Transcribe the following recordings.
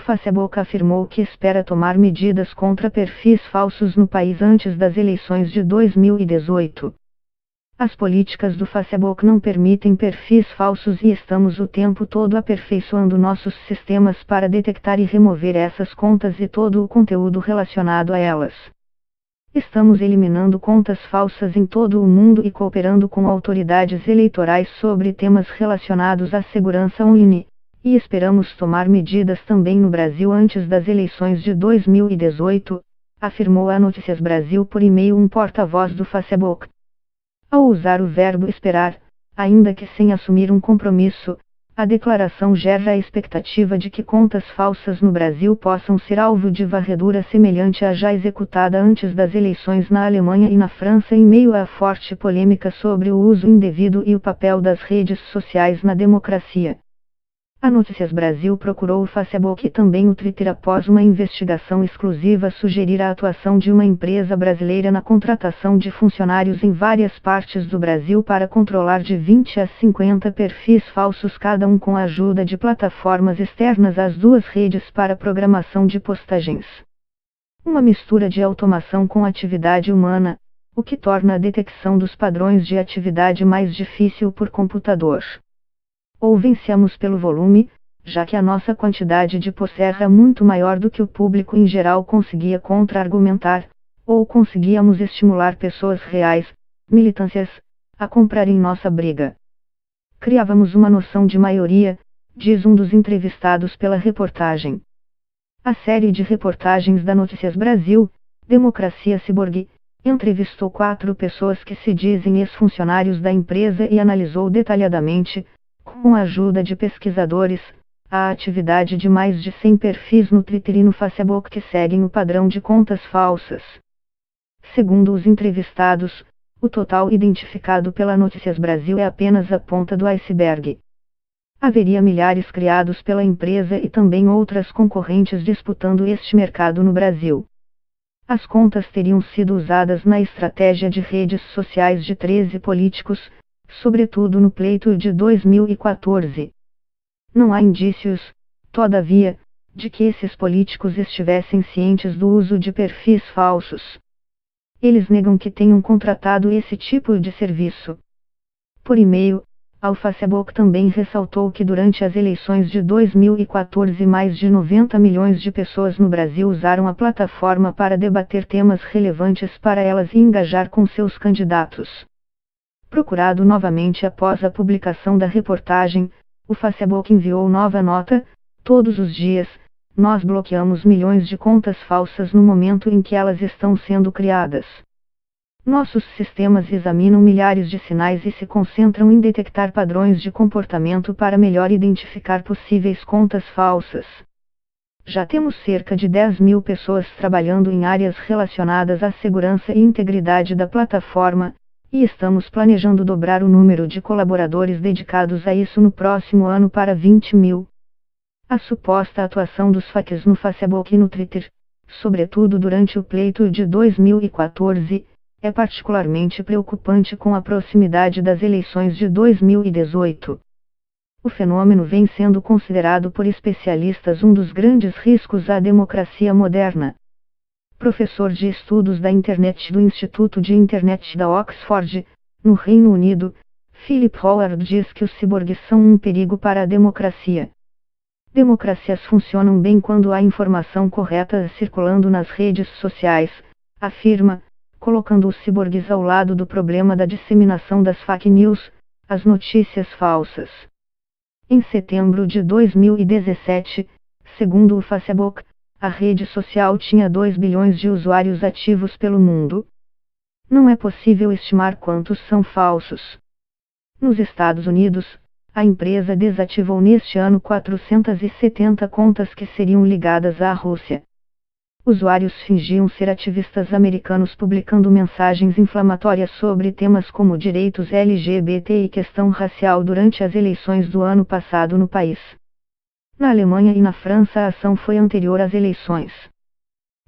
Facebook afirmou que espera tomar medidas contra perfis falsos no país antes das eleições de 2018. As políticas do Facebook não permitem perfis falsos e estamos o tempo todo aperfeiçoando nossos sistemas para detectar e remover essas contas e todo o conteúdo relacionado a elas. Estamos eliminando contas falsas em todo o mundo e cooperando com autoridades eleitorais sobre temas relacionados à segurança online, e esperamos tomar medidas também no Brasil antes das eleições de 2018, afirmou a Notícias Brasil por e-mail um porta-voz do Facebook. Ao usar o verbo esperar, ainda que sem assumir um compromisso, a declaração gera a expectativa de que contas falsas no Brasil possam ser alvo de varredura semelhante à já executada antes das eleições na Alemanha e na França em meio à forte polêmica sobre o uso indevido e o papel das redes sociais na democracia. A Notícias Brasil procurou o Facebook e também o Twitter após uma investigação exclusiva sugerir a atuação de uma empresa brasileira na contratação de funcionários em várias partes do Brasil para controlar de 20 a 50 perfis falsos cada um com a ajuda de plataformas externas às duas redes para programação de postagens. Uma mistura de automação com atividade humana, o que torna a detecção dos padrões de atividade mais difícil por computador. Ou vencemos pelo volume, já que a nossa quantidade de posts era muito maior do que o público em geral conseguia contra-argumentar, ou conseguíamos estimular pessoas reais, militâncias, a comprarem nossa briga. Criávamos uma noção de maioria, diz um dos entrevistados pela reportagem. A série de reportagens da Notícias Brasil, Democracia Ciborgue, entrevistou 4 pessoas que se dizem ex-funcionários da empresa e analisou detalhadamente, com a ajuda de pesquisadores, a atividade de mais de 100 perfis no Twitter e no Facebook que seguem o padrão de contas falsas. Segundo os entrevistados, o total identificado pela Notícias Brasil é apenas a ponta do iceberg. Haveria milhares criados pela empresa e também outras concorrentes disputando este mercado no Brasil. As contas teriam sido usadas na estratégia de redes sociais de 13 políticos, sobretudo no pleito de 2014. Não há indícios, todavia, de que esses políticos estivessem cientes do uso de perfis falsos. Eles negam que tenham contratado esse tipo de serviço. Por e-mail, o Facebook também ressaltou que durante as eleições de 2014 mais de 90 milhões de pessoas no Brasil usaram a plataforma para debater temas relevantes para elas e engajar com seus candidatos. Procurado novamente após a publicação da reportagem, o Facebook enviou nova nota: todos os dias, nós bloqueamos milhões de contas falsas no momento em que elas estão sendo criadas. Nossos sistemas examinam milhares de sinais e se concentram em detectar padrões de comportamento para melhor identificar possíveis contas falsas. Já temos cerca de 10 mil pessoas trabalhando em áreas relacionadas à segurança e integridade da plataforma, e estamos planejando dobrar o número de colaboradores dedicados a isso no próximo ano para 20 mil. A suposta atuação dos hackers no Facebook e no Twitter, sobretudo durante o pleito de 2014, é particularmente preocupante com a proximidade das eleições de 2018. O fenômeno vem sendo considerado por especialistas um dos grandes riscos à democracia moderna. Professor de Estudos da Internet do Instituto de Internet da Oxford, no Reino Unido, Philip Howard diz que os ciborgues são um perigo para a democracia. Democracias funcionam bem quando há informação correta circulando nas redes sociais, afirma, colocando os ciborgues ao lado do problema da disseminação das fake news, as notícias falsas. Em setembro de 2017, segundo o Facebook, a rede social tinha 2 bilhões de usuários ativos pelo mundo. Não é possível estimar quantos são falsos. Nos Estados Unidos, a empresa desativou neste ano 470 contas que seriam ligadas à Rússia. Usuários fingiam ser ativistas americanos publicando mensagens inflamatórias sobre temas como direitos LGBT e questão racial durante as eleições do ano passado no país. Na Alemanha e na França a ação foi anterior às eleições.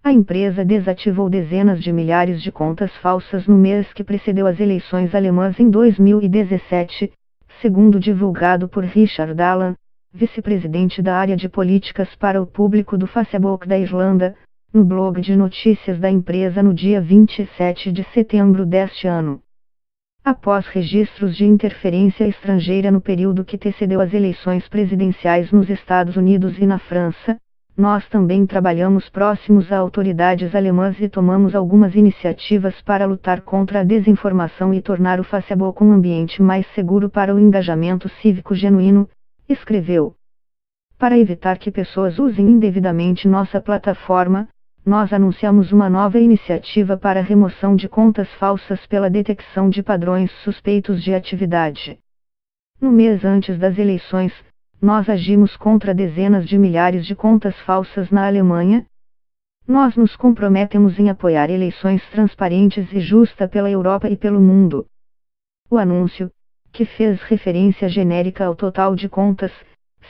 A empresa desativou dezenas de milhares de contas falsas no mês que precedeu as eleições alemãs em 2017, segundo divulgado por Richard Allan, vice-presidente da área de políticas para o público do Facebook da Irlanda, no blog de notícias da empresa no dia 27 de setembro deste ano. Após registros de interferência estrangeira no período que antecedeu as eleições presidenciais nos Estados Unidos e na França, nós também trabalhamos próximos a autoridades alemãs e tomamos algumas iniciativas para lutar contra a desinformação e tornar o Facebook um ambiente mais seguro para o engajamento cívico genuíno, escreveu. Para evitar que pessoas usem indevidamente nossa plataforma, nós anunciamos uma nova iniciativa para a remoção de contas falsas pela detecção de padrões suspeitos de atividade. No mês antes das eleições, nós agimos contra dezenas de milhares de contas falsas na Alemanha. Nós nos comprometemos em apoiar eleições transparentes e justas pela Europa e pelo mundo. O anúncio, que fez referência genérica ao total de contas,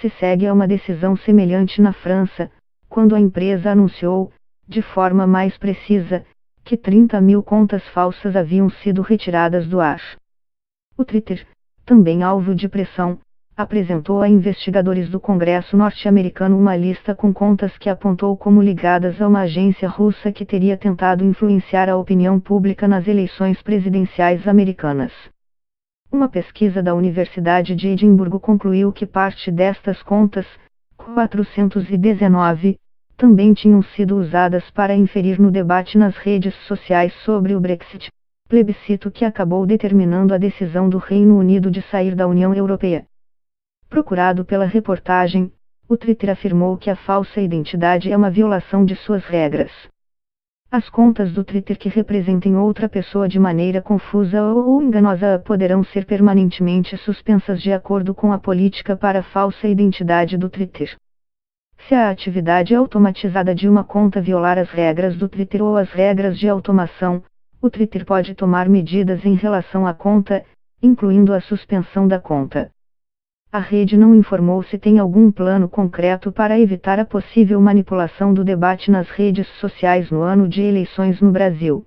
se segue a uma decisão semelhante na França, quando a empresa anunciou, de forma mais precisa, que 30.000 contas falsas haviam sido retiradas do ar. O Twitter, também alvo de pressão, apresentou a investigadores do Congresso norte-americano uma lista com contas que apontou como ligadas a uma agência russa que teria tentado influenciar a opinião pública nas eleições presidenciais americanas. Uma pesquisa da Universidade de Edimburgo concluiu que parte destas contas, 419, também tinham sido usadas para inferir no debate nas redes sociais sobre o Brexit, plebiscito que acabou determinando a decisão do Reino Unido de sair da União Europeia. Procurado pela reportagem, o Twitter afirmou que a falsa identidade é uma violação de suas regras. As contas do Twitter que representem outra pessoa de maneira confusa ou enganosa poderão ser permanentemente suspensas de acordo com a política para a falsa identidade do Twitter. Se a atividade automatizada de uma conta violar as regras do Twitter ou as regras de automação, o Twitter pode tomar medidas em relação à conta, incluindo a suspensão da conta. A rede não informou se tem algum plano concreto para evitar a possível manipulação do debate nas redes sociais no ano de eleições no Brasil.